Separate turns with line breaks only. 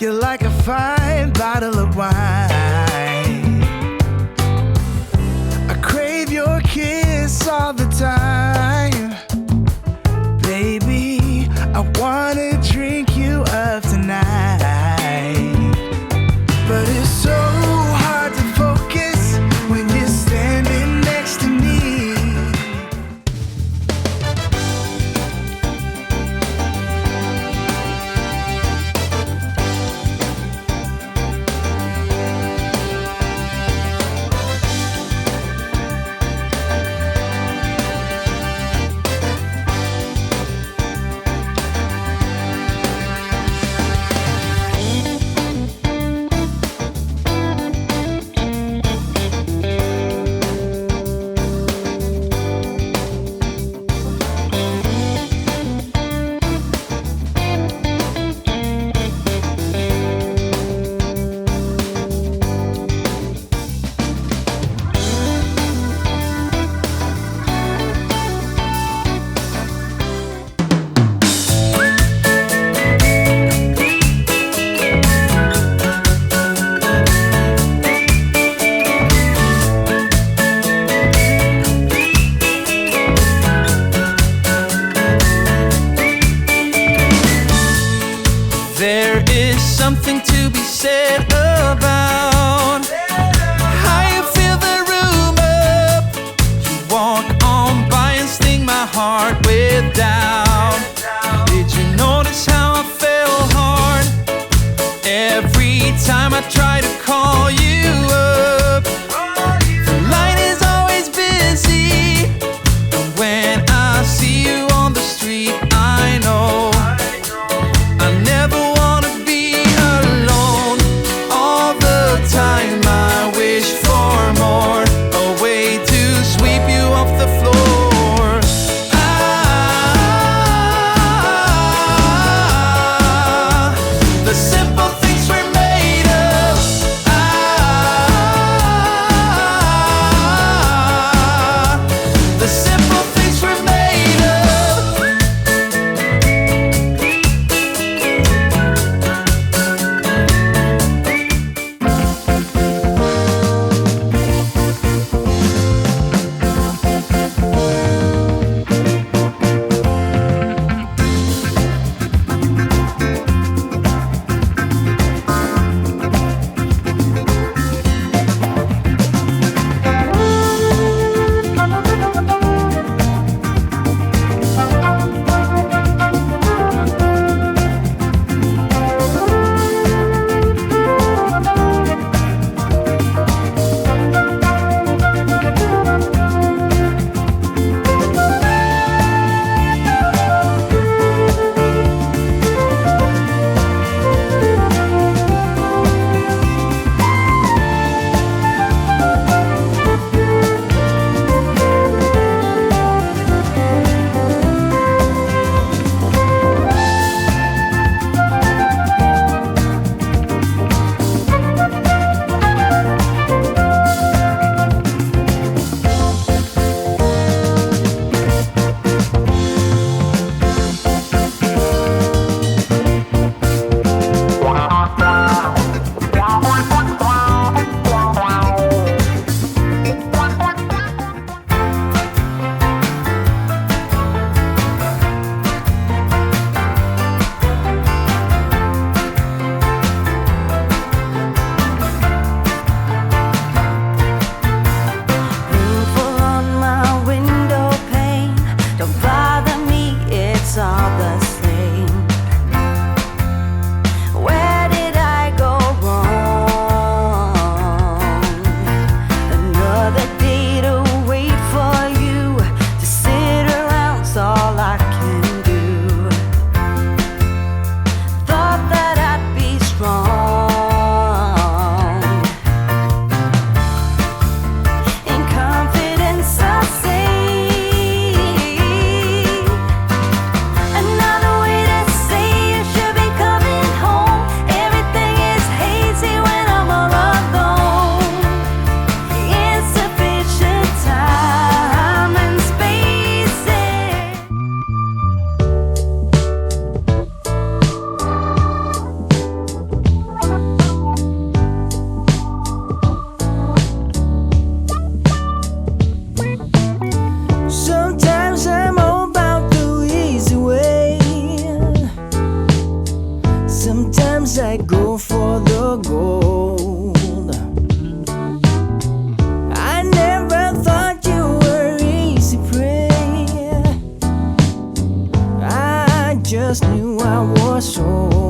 You're like a fine bottle of wine. I crave your kiss all the time. Baby, I wanna drink you up tonight. But it's so hard to focus when you're standing next to me.
There is something to be said about how you fill the room up. You walk on by and sting my heart with doubt. Did you notice how I fell hard every time I try to call you up? The line is always busy, and when I see you on the street, I know I never wanna be alone. All the time I wish for more, a way to sweep you off the floor. The simple things we're made of.
Sometimes I go for the gold. I never thought you were easy prey. I just knew I was sold.